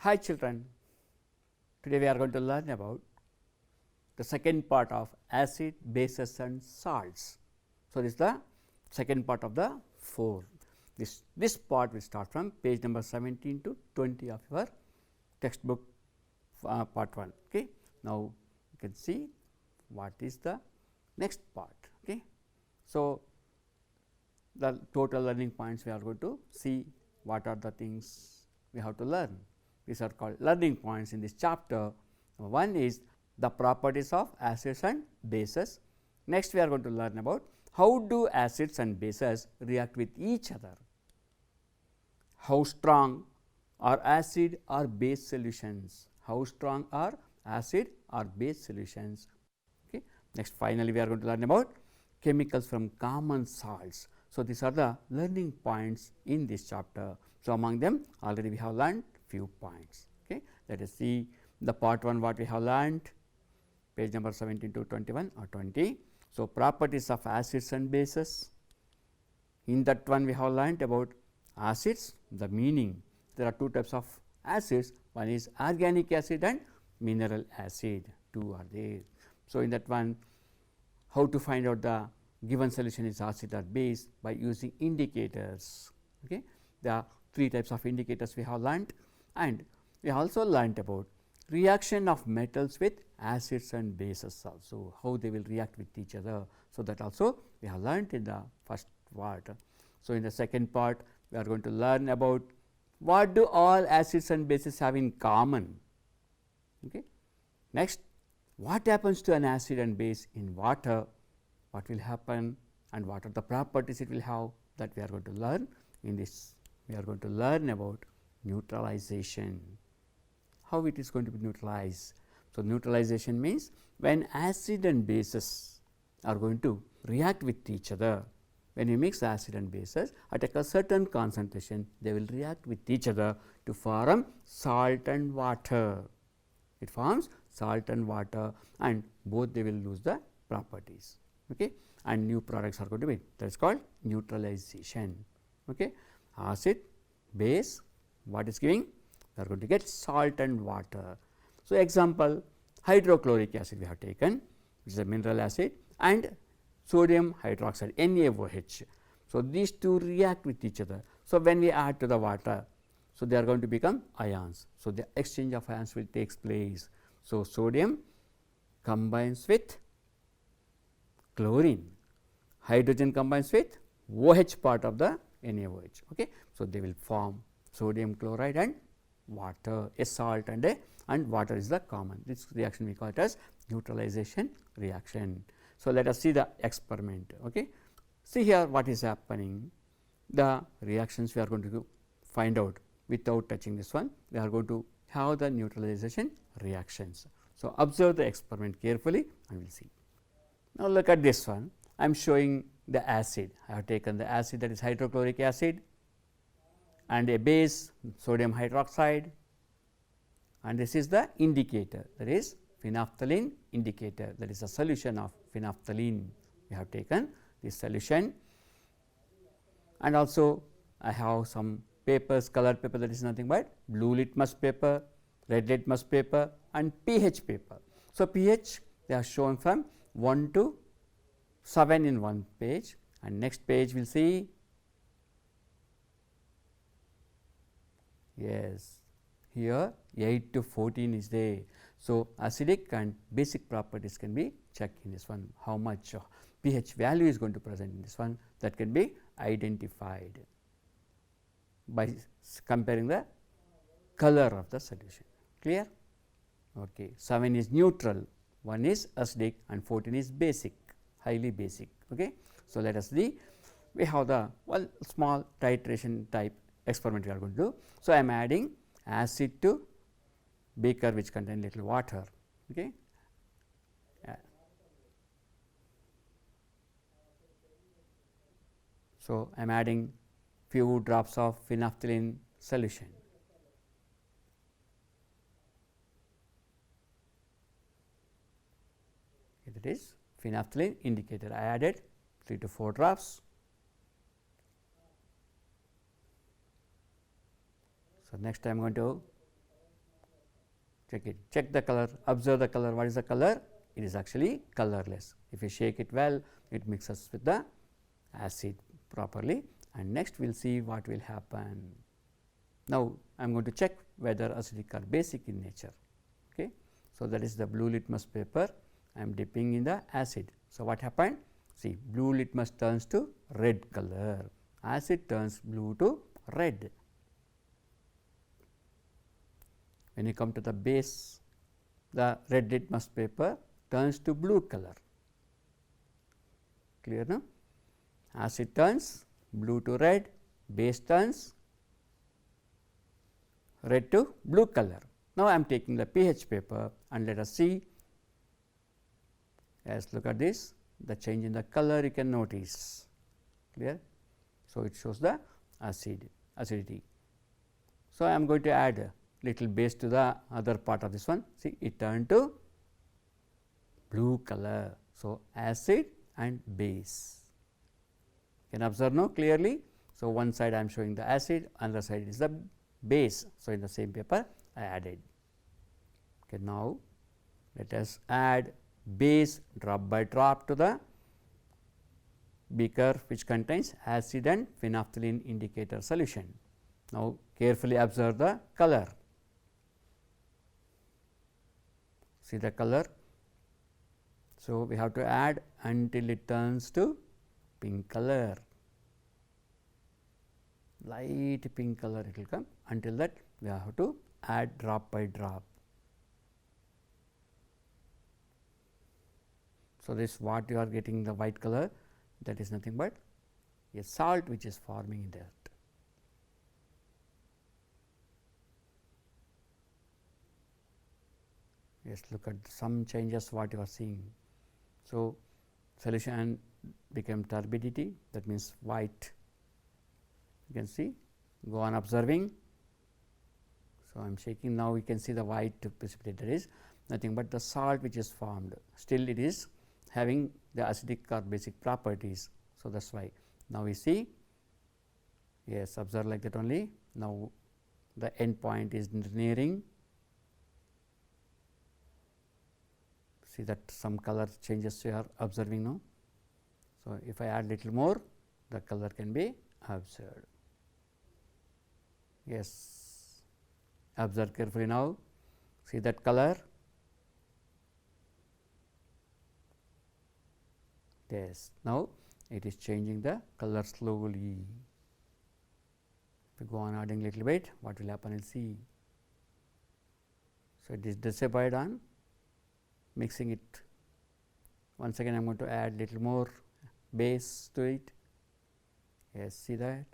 Hi children, today we are going to learn about the second part of acid, bases and salts. So, this is the second part of the 4. This part will start from page number 17 to 20 of your textbook part 1. Okay. Now, you can see what is the next part. Okay. So, the total learning points we are going to see what are the things we have to learn. These are called learning points in this chapter. One is the properties of acids and bases. Next, we are going to learn about how do acids and bases react with each other. How strong are acid or base solutions? How strong are acid or base solutions? Okay. Next, finally, we are going to learn about chemicals from common salts. So, these are the learning points in this chapter. So, among them already we have learned few points. Okay. Let us see the part 1 what we have learned, page number 17 to 21 or 20. So, properties of acids and bases. In that one we have learned about acids, the meaning. There are two types of acids, one is organic acid and mineral acid, two are there. So, in that one how to find out the given solution is acid or base by using indicators. Okay. There are three types of indicators we have learnt, and we also learnt about reaction of metals with acids and bases also, how they will react with each other. So, that also we have learnt in the first part. So, in the second part we are going to learn about what do all acids and bases have in common. Okay. Next, what happens to an acid and base in water, what will happen and what are the properties it will have, that we are going to learn in this. We are going to learn about neutralization, how it is going to be neutralized. So, neutralization means when acid and bases are going to react with each other. When you mix acid and bases at a certain concentration, they will react with each other to form salt and water. It forms salt and water, and both they will lose the properties. Okay. And new products are going to be, that is called neutralization. Okay. Acid, base, what is giving? We are going to get salt and water. So, example, hydrochloric acid we have taken, which is a mineral acid, and sodium hydroxide NaOH. So, these two react with each other. So, when we add to the water, so they are going to become ions. So, the exchange of ions will take place. So, sodium combines with chlorine, hydrogen combines with OH part of the NaOH. Okay. So, they will form sodium chloride and water, a salt and water is the common. This reaction we call it as neutralization reaction. So, let us see the experiment. Okay. See here what is happening. The reactions we are going to find out without touching this one. We are going to have the neutralization reactions. So, observe the experiment carefully and we will see. Now, look at this one. I am showing the acid. I have taken the acid, that is hydrochloric acid, and a base sodium hydroxide, and this is the indicator, that is phenolphthalein indicator, that is a solution of phenolphthalein. We have taken this solution, and also I have some papers, color paper, that is nothing but blue litmus paper, red litmus paper and pH paper. So, pH they are shown from 1 to 7 in one page, and next page we will see, yes, here 8 to 14 is there. So, acidic and basic properties can be checked in this one, how much pH value is going to present in this one, that can be identified by comparing the color of the solution. Clear? Okay. 7 is neutral, 1 is acidic and 14 is basic, highly basic. Okay. So, let us see, we have the one small titration type experiment we are going to do. So, I am adding acid to beaker which contain little water. Okay. So, I am adding few drops of phenolphthalein solution. That is phenolphthalein indicator. I added 3 to 4 drops. So, next I am going to check it, check the color, observe the color. What is the color? It is actually colorless. If you shake it well, it mixes with the acid properly, and next we will see what will happen. Now, I am going to check whether acidic or basic in nature. Okay. So, that is the blue litmus paper, I am dipping in the acid. So, what happened? See, blue litmus turns to red color, acid turns blue to red. When you come to the base, the red litmus paper turns to blue color. Clear now? Acid turns blue to red, base turns red to blue color. Now, I am taking the pH paper and let us see. Yes, look at this, the change in the color you can notice. Clear? So, it shows the acidity. So, I am going to add a little base to the other part of this one. See, it turned to blue color. So, acid and base. You can observe now clearly. So, one side I am showing the acid, another side is the base. So, in the same paper I added. Okay, now, let us add base drop by drop to the beaker which contains acid and phenolphthalein indicator solution. Now, carefully observe the color. See the color. So, we have to add until it turns to pink color, light pink color it will come. Until that we have to add drop by drop. So, this what you are getting the white color, that is nothing but a salt which is forming in that. Yes, look at some changes what you are seeing. So, solution became turbidity, that means white, you can see, go on observing. So, I am shaking now, you can see the white precipitate, that is nothing but the salt which is formed, still it is having the acidic or basic properties. So, that is why. Now, we see, yes, observe like that only. Now, the end point is nearing. See that some color changes you are observing now. So, if I add little more, the color can be observed. Yes, observe carefully now, see that color. Yes, now it is changing the color slowly. If we go on adding little bit, what will happen? You will see. So, it is dissipated on mixing it. Once again I am going to add little more base to it. Yes, see that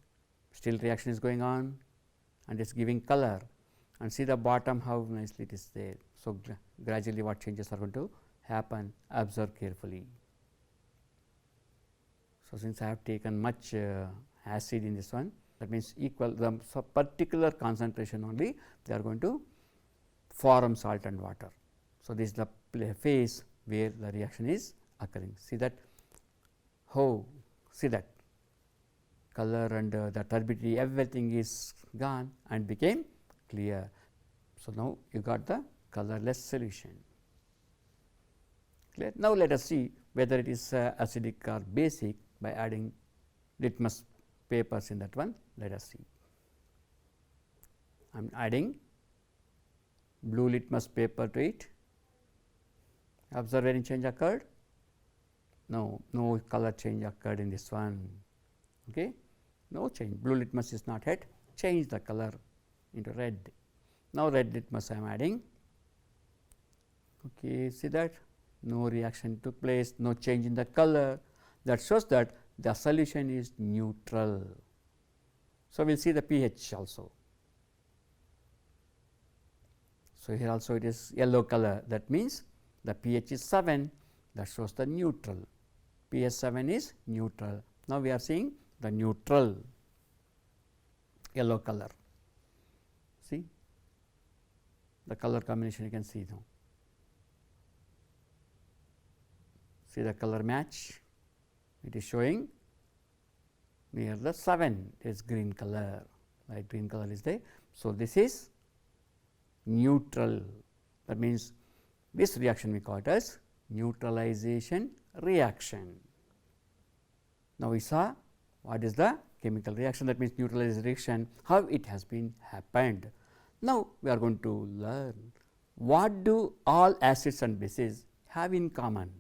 still reaction is going on and it is giving color, and see the bottom how nicely it is there. So, gradually what changes are going to happen, observe carefully. So, since I have taken much acid in this one, that means equal the particular concentration only they are going to form salt and water. So, this is the phase where the reaction is occurring. See that how, see that color and the turbidity, everything is gone and became clear. So, now you got the colorless solution. Clear? Now, let us see whether it is acidic or basic by adding litmus papers in that one. Let us see. I am adding blue litmus paper to it. Observe any change occurred? No, no color change occurred in this one. Okay? No change. Blue litmus is not yet changed the color into red. Now, red litmus I am adding. Okay, see that no reaction took place, no change in the color. That shows that the solution is neutral. So, we will see the pH also. So, here also it is yellow color, that means the pH is 7, that shows the neutral. pH 7 is neutral. Now, we are seeing the neutral yellow color. See the color combination you can see now. See the color match, it is showing near the 7 is green color, light green color is there. So, this is neutral. That means, this reaction we call it as neutralization reaction. Now, we saw what is the chemical reaction, that means neutralization reaction, how it has been happened. Now, we are going to learn what do all acids and bases have in common.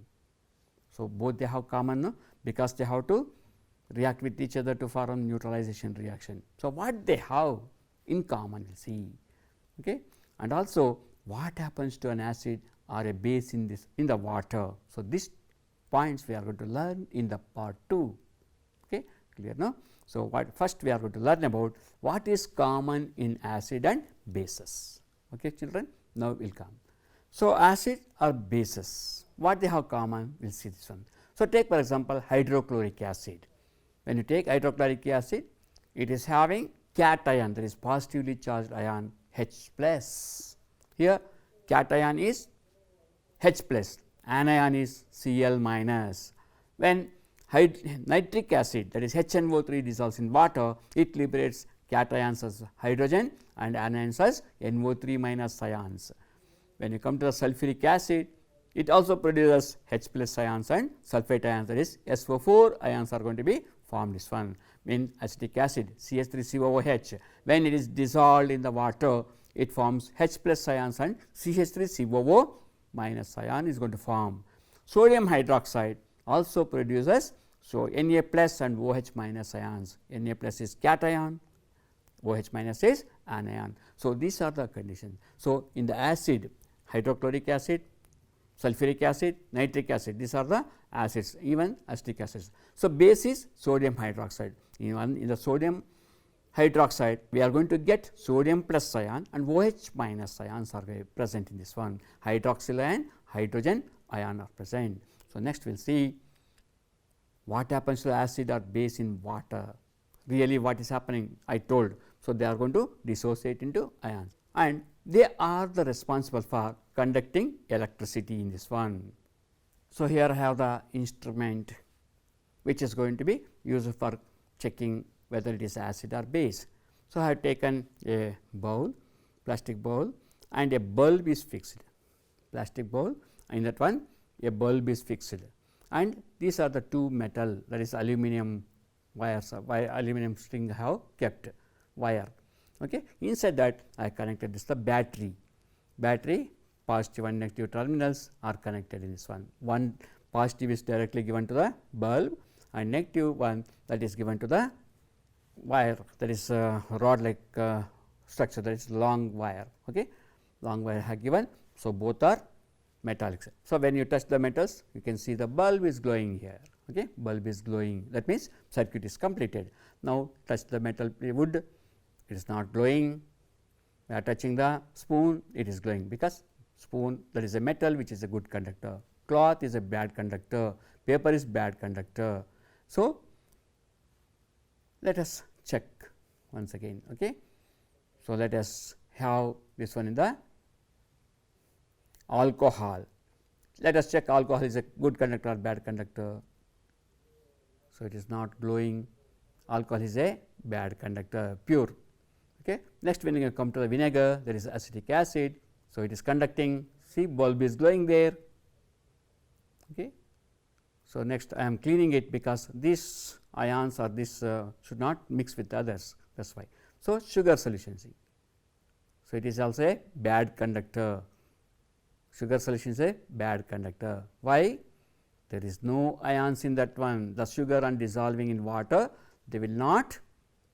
So, both they have common, no? Because they have to react with each other to form neutralization reaction. So, what they have in common we will see, okay? And also what happens to an acid or a base in the water. So, these points we are going to learn in the part 2, okay? Clear now? So, what first we are going to learn about what is common in acid and bases, okay children. Now, we will come. So, acid or bases, what they have common, we will see this one. So, take for example, hydrochloric acid. When you take hydrochloric acid, it is having cation, that is positively charged ion H plus. Here cation is H plus, anion is Cl minus. When nitric acid, that is HNO3 dissolves in water, it liberates cations as hydrogen and anions as NO3 minus ions. When you come to the sulfuric acid, it also produces H plus ions and sulfate ions, that is SO4 ions are going to be formed. This one in acetic acid CH3COOH, when it is dissolved in the water, it forms H plus ions and CH3COO minus ion is going to form. Sodium hydroxide also produces, so Na plus and OH minus ions. Na plus is cation, OH minus is anion. So, these are the conditions. So, in the acid, hydrochloric acid, sulfuric acid, nitric acid, these are the acids, even acetic acids. So, base is sodium hydroxide. In the sodium hydroxide, we are going to get sodium plus ion and OH minus ions are present in this one. Hydroxyl ion, hydrogen ion are present. So, next we will see what happens to acid or base in water. Really what is happening, I told. So, they are going to dissociate into ions and they are the responsible for conducting electricity in this one. So, here I have the instrument which is going to be used for checking whether it is acid or base. So, I have taken a bowl, plastic bowl, and a bulb is fixed, plastic bowl, in that one a bulb is fixed, and these are the two metal, that is aluminum wires, aluminum string I have kept wire. Okay. Inside that I connected this the battery, positive and negative terminals are connected in this one. One positive is directly given to the bulb and negative one that is given to the wire, that is rod like structure, that is long wire. Okay. Long wire have given. So, both are metallics. So, when you touch the metals, you can see the bulb is glowing here. Okay. Bulb is glowing, that means circuit is completed. Now, touch the metal wood, it is not glowing. We are touching the spoon, it is glowing, because spoon, that is a metal which is a good conductor, cloth is a bad conductor, paper is bad conductor. So, let us check once again. Okay. So, let us have this one in the alcohol. Let us check alcohol is a good conductor or bad conductor. So, it is not glowing, alcohol is a bad conductor, pure. Okay. Next, when you come to the vinegar, there is acetic acid. So, it is conducting, see bulb is glowing there. Okay. So, next I am cleaning it, because these ions or this should not mix with others, that is why. So, sugar solution, see. So, it is also a bad conductor, sugar solution is a bad conductor. Why? There is no ions in that one, the sugar and dissolving in water, they will not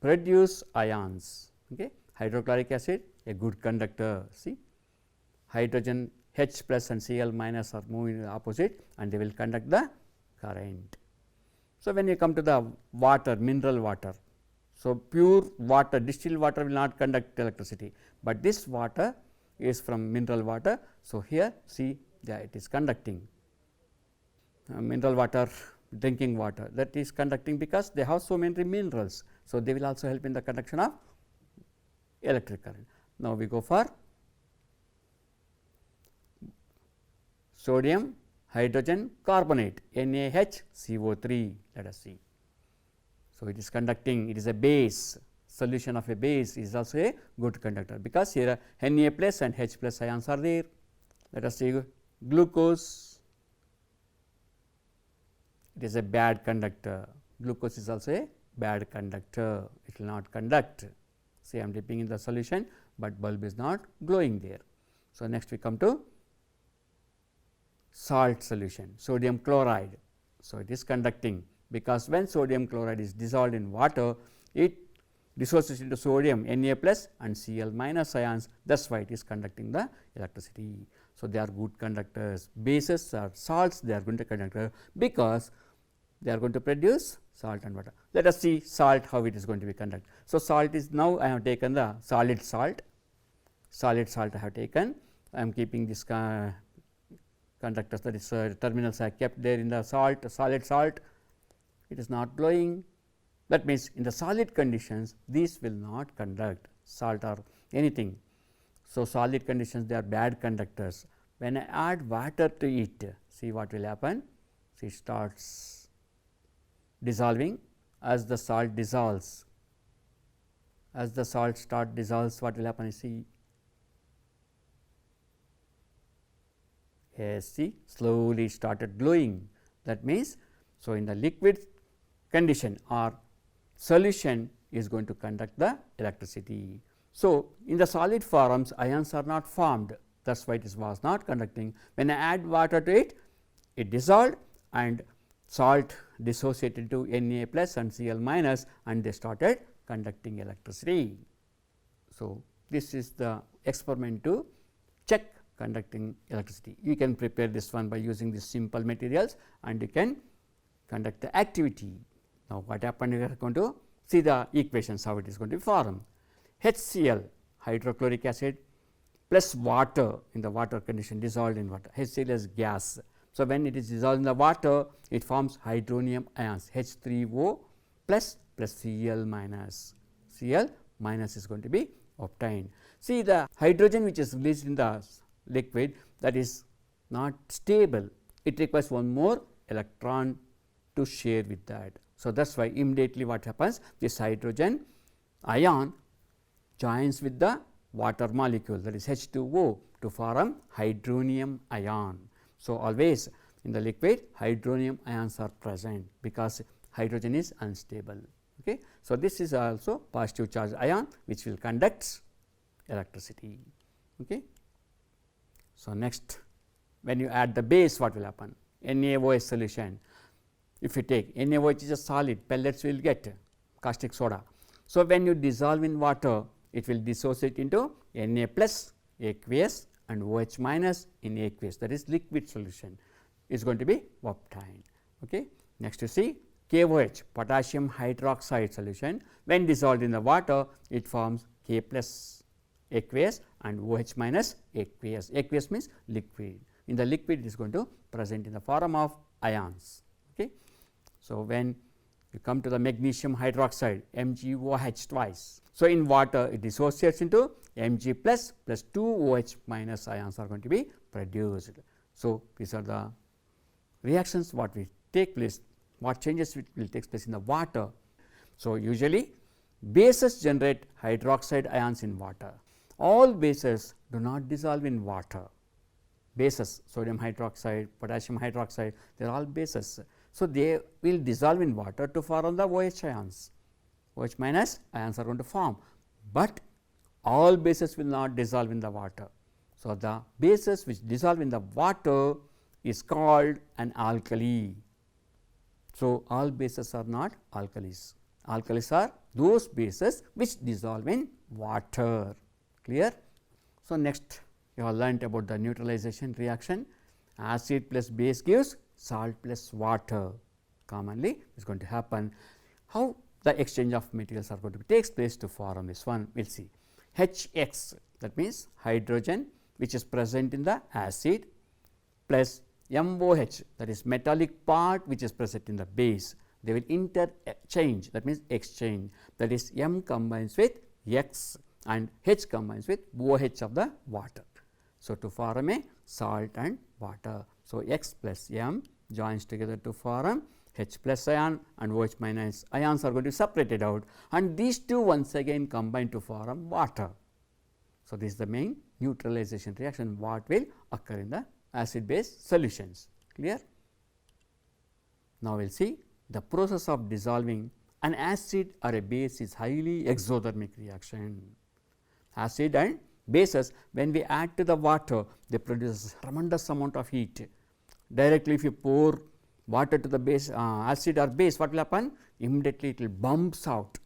produce ions. Okay. Hydrochloric acid, a good conductor, see, hydrogen H plus and Cl minus are moving in the opposite and they will conduct the current. So, when you come to the water, mineral water, so pure water, distilled water will not conduct electricity, but this water is from mineral water. So, here see that it is conducting mineral water, drinking water, that is conducting because they have so many minerals. So, they will also help in the conduction of electric current. Now, we go for sodium hydrogen carbonate NaHCO3, let us see. So, it is conducting, it is a base, solution of a base is also a good conductor, because here Na plus and H plus ions are there. Let us see glucose, it is a bad conductor. Glucose is also a bad conductor, it will not conduct. See, I am dipping in the solution, but bulb is not glowing there. So, next we come to salt solution, sodium chloride. So, it is conducting, because when sodium chloride is dissolved in water, it dissociates into sodium Na plus and Cl minus ions, that is why it is conducting the electricity. So, they are good conductors. Bases or salts, they are going to conduct because they are going to produce salt and water. Let us see salt, how it is going to be conduct. So, salt is, now I have taken the solid salt I have taken, I am keeping this conductors, that is terminals are kept there in the salt, solid salt, it is not glowing. That means, in the solid conditions these will not conduct salt or anything. So, solid conditions, they are bad conductors. When I add water to it, see what will happen, see, it starts dissolving. As the salt dissolves, as the salt start dissolves, what will happen is, see, yes, see, slowly started glowing. That means, so in the liquid condition or solution is going to conduct the electricity. So, in the solid forms ions are not formed, that is why it was not conducting. When I add water to it, it dissolved and salt dissociated to Na plus and Cl minus, and they started conducting electricity. So, this is the experiment to check conducting electricity. You can prepare this one by using these simple materials and you can conduct the activity. Now, what happened, we are going to see the equations, how it is going to be formed. HCl, hydrochloric acid, plus water, in the water condition, dissolved in water. HCl is gas. So, when it is dissolved in the water, it forms hydronium ions, H3O plus Cl minus. Cl minus is going to be obtained. See, the hydrogen which is released in the liquid, that is not stable, it requires one more electron to share with that. So, that is why immediately what happens, this hydrogen ion joins with the water molecule, that is H2O, to form hydronium ion. So, always in the liquid hydronium ions are present, because hydrogen is unstable. Okay. So, this is also positive charge ion which will conduct electricity. Okay. So, next, when you add the base, what will happen? NaOH solution. If you take NaOH is a solid, pellets will get caustic soda. So, when you dissolve in water, it will dissociate into Na plus aqueous and OH minus in aqueous, that is liquid solution is going to be obtained. Okay. Next, you see KOH, potassium hydroxide solution. When dissolved in the water, it forms K plus aqueous and OH minus aqueous. Aqueous means liquid. In the liquid, it is going to present in the form of ions. Okay. So, when you come to the magnesium hydroxide, MgOH twice. So, in water it dissociates into Mg plus 2 OH minus ions are going to be produced. So, these are the reactions what will take place, what changes will take place in the water. So, usually bases generate hydroxide ions in water. All bases do not dissolve in water. Bases, sodium hydroxide, potassium hydroxide, they are all bases. So, they will dissolve in water to form the OH ions. OH minus ions are going to form, but all bases will not dissolve in the water. So, the bases which dissolve in the water is called an alkali. So, all bases are not alkalis. Alkalis are those bases which dissolve in water. Clear? So, next you have learnt about the neutralization reaction. Acid plus base gives salt plus water. Commonly is going to happen. How the exchange of materials are going to takes place to form this one, we will see. HX, that means hydrogen which is present in the acid, plus MOH, that is metallic part which is present in the base. They will interchange, that means exchange, that is M combines with X and H combines with OH of the water. So, to form a salt and water. So, X plus M joins together to form H plus ion and OH minus ions are going to be separated out, and these two once again combine to form water. So, this is the main neutralization reaction what will occur in the acid base solutions. Clear? Now, we will see the process of dissolving an acid or a base is highly exothermic reaction. Acid and bases, when we add to the water, they produce tremendous amount of heat. Directly if you pour water to the base acid or base, what will happen? Immediately it will bumps out,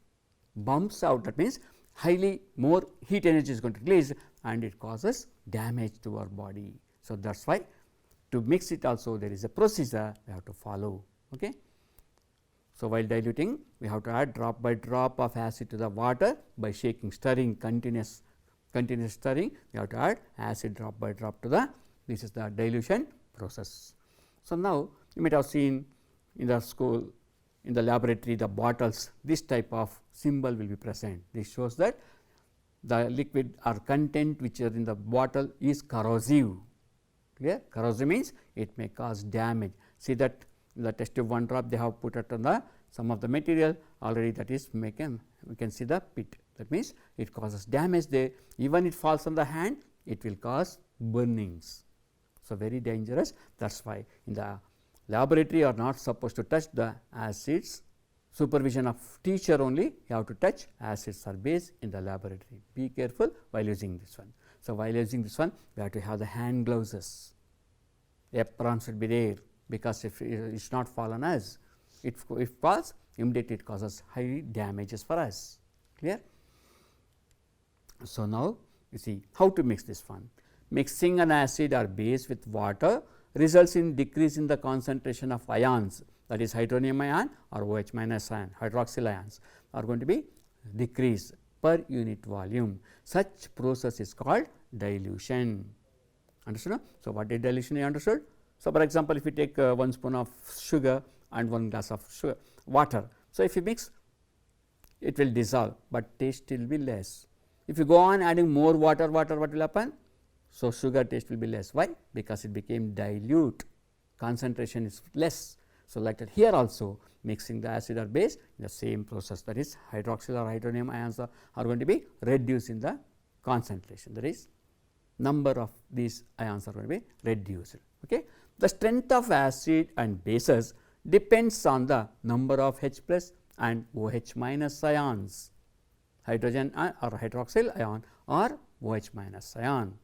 that means highly more heat energy is going to release and it causes damage to our body. So, that is why to mix it also there is a procedure we have to follow. Okay. So, while diluting we have to add drop by drop of acid to the water by shaking, stirring, continuous stirring, we have to add acid drop by drop to the, this is the dilution process. So, now you might have seen in the school, in the laboratory, the bottles, this type of symbol will be present. This shows that the liquid or content which are in the bottle is corrosive. Clear? Corrosive means it may cause damage. See that in the test tube 1 drop they have put it on the some of the material already, that is making, we can see the pit, that means it causes damage there. Even it falls on the hand, it will cause burnings. So, very dangerous, that is why in the laboratory you are not supposed to touch the acids. Supervision of teacher only, you have to touch acids or base in the laboratory. Be careful while using this one. So, while using this one, we have to have the hand gloves, apron should be there, because if it is not fallen us, if falls, immediately it causes high damages for us. Clear? So, now you see how to mix this one. Mixing an acid or base with water results in decrease in the concentration of ions, that is hydronium ion or OH minus ion, hydroxyl ions are going to be decreased per unit volume. Such process is called dilution. Understood? So, what is dilution you understood? So, for example, if you take 1 spoon of sugar and 1 glass of sugar, water. So, if you mix, it will dissolve, but taste will be less. If you go on adding more water, what will happen? So, sugar taste will be less. Why? Because it became dilute, concentration is less. So, like that here also mixing the acid or base in the same process, that is hydroxyl or hydronium ions are going to be reduced in the concentration, that is number of these ions are going to be reduced. Okay. The strength of acid and bases depends on the number of H plus and OH minus ions, hydrogen or hydroxyl ion or OH minus ion.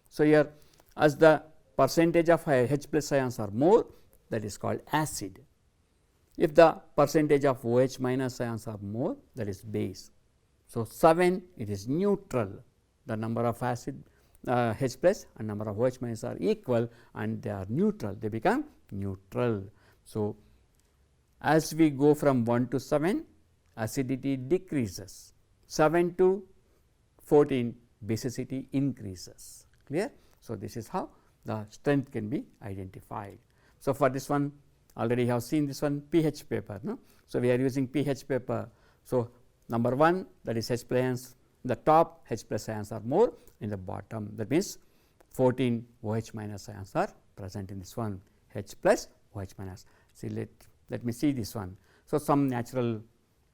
So, here as the percentage of H plus ions are more, that is called acid. If the percentage of OH minus ions are more, that is base. So, 7 it is neutral, the number of acid H plus and number of OH minus are equal and they are neutral, they become neutral. So, as we go from 1 to 7, acidity decreases, 7 to 14 basicity increases. Clear? So, this is how the strength can be identified. So, for this one already you have seen this one pH paper. No? So, we are using pH paper. So, number 1, that is H plus ions, the top H plus ions are more, in the bottom, that means 14 OH minus ions are present in this one, H plus OH minus. See, let me see this one. So, some natural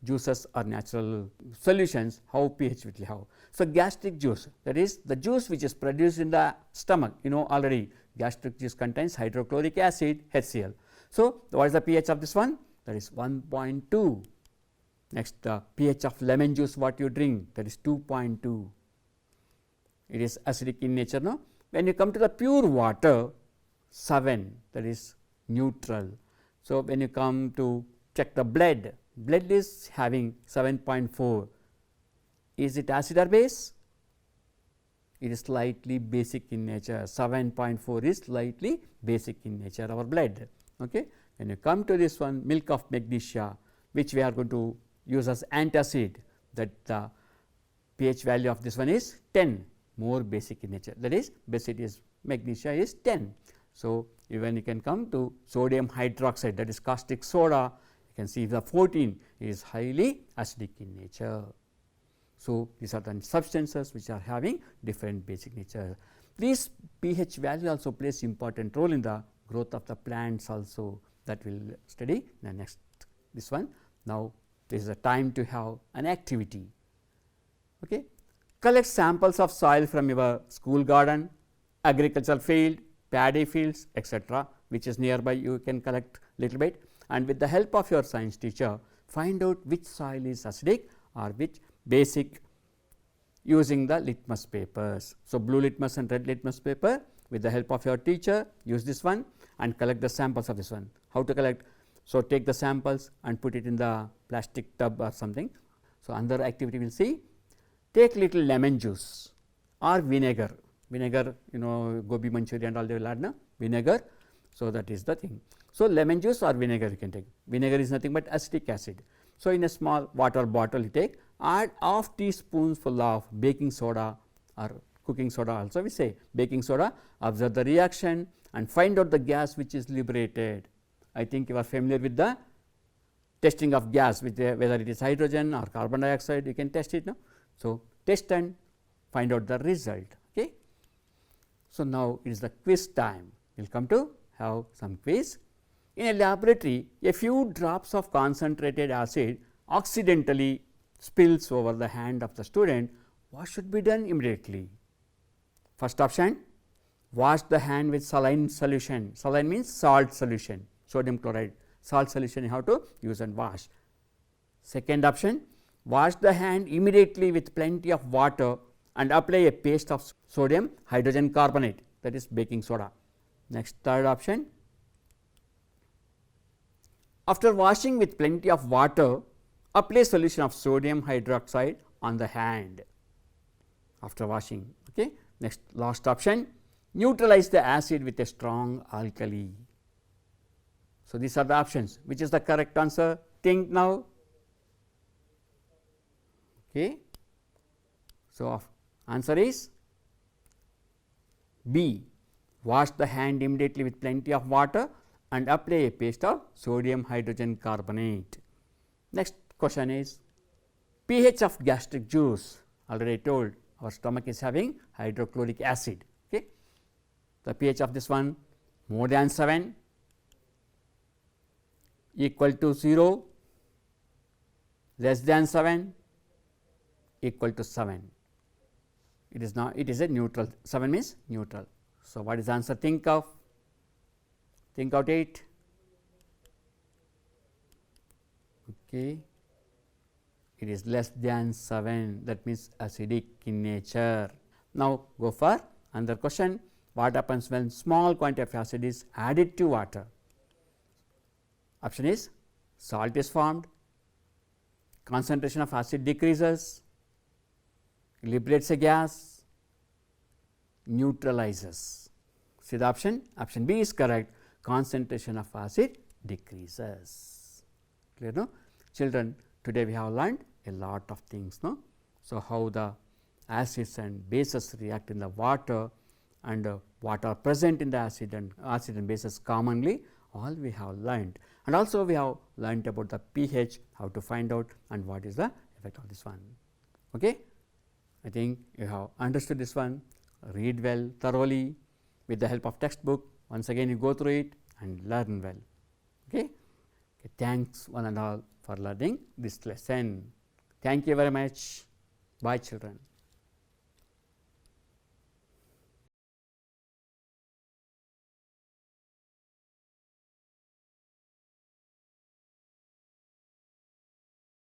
juices or natural solutions, how pH will have. So, gastric juice, that is the juice which is produced in the stomach, you know already gastric juice contains hydrochloric acid, HCl. So, what is the pH of this one? That is 1.2. Next, the pH of lemon juice what you drink, that is 2.2. It is acidic in nature. No? When you come to the pure water, 7, that is neutral. So, when you come to check the blood, blood is having 7.4. Is it acid or base? It is slightly basic in nature. 7.4 is slightly basic in nature, our blood. Okay. When you come to this one, milk of magnesia, which we are going to use as antacid, that the pH value of this one is 10, more basic in nature, that is basicity is magnesia is 10. So, even you can come to sodium hydroxide, that is caustic soda, you can see the 14 is highly acidic in nature. So, these are the substances which are having different basic nature. This pH value also plays important role in the growth of the plants also, that we will study in the next this one. Now, this is a time to have an activity. Okay. Collect samples of soil from your school garden, agricultural field, paddy fields, etc., which is nearby. You can collect little bit, and with the help of your science teacher, find out which soil is acidic or which basic using the litmus papers. So, blue litmus and red litmus paper, with the help of your teacher, use this one and collect the samples of this one. How to collect? So, take the samples and put it in the plastic tub or something. So, another activity we will see, take little lemon juice or vinegar, gobi manchurian and all they will add na vinegar. So, that is the thing. So, lemon juice or vinegar you can take. Vinegar is nothing but acetic acid. So, in a small water bottle you take, add half teaspoonful of baking soda or cooking soda, also we say baking soda, observe the reaction and find out the gas which is liberated. I think you are familiar with the testing of gas, with whether it is hydrogen or carbon dioxide, you can test it. No? So, test and find out the result. Okay. So, now it is the quiz time. We will come to have some quiz. In a laboratory, a few drops of concentrated acid accidentally spills over the hand of the student. What should be done immediately? First option, wash the hand with saline solution. Saline means salt solution, sodium chloride, salt solution you have to use and wash. Second option, wash the hand immediately with plenty of water and apply a paste of sodium hydrogen carbonate, that is baking soda. Next, third option, after washing with plenty of water, apply solution of sodium hydroxide on the hand after washing. Okay. Next, last option, neutralize the acid with a strong alkali. So, these are the options. Which is the correct answer? Think now. Okay. So, answer is B, wash the hand immediately with plenty of water and apply a paste of sodium hydrogen carbonate. Next question is pH of gastric juice. Already told, our stomach is having hydrochloric acid. Okay. The pH of this one more than 7, equal to 0, less than 7, equal to 7. It is not, it is a neutral, 7 means neutral. So, what is the answer? Think out it. Okay. It is less than 7, that means acidic in nature. Now, go for another question. What happens when small quantity of acid is added to water? Option is salt is formed, concentration of acid decreases, liberates a gas, neutralizes. See the option? Option B is correct, concentration of acid decreases. Clear, no? Children, today we have learned a lot of things. No? So, how the acids and bases react in the water and what are present in the acid and bases commonly, all we have learned. And also we have learnt about the pH, how to find out and what is the effect of this one. Okay? I think you have understood this one, read well thoroughly with the help of textbook. Once again you go through it and learn well. Okay? Thanks one and all for learning this lesson. Thank you very much. Bye children.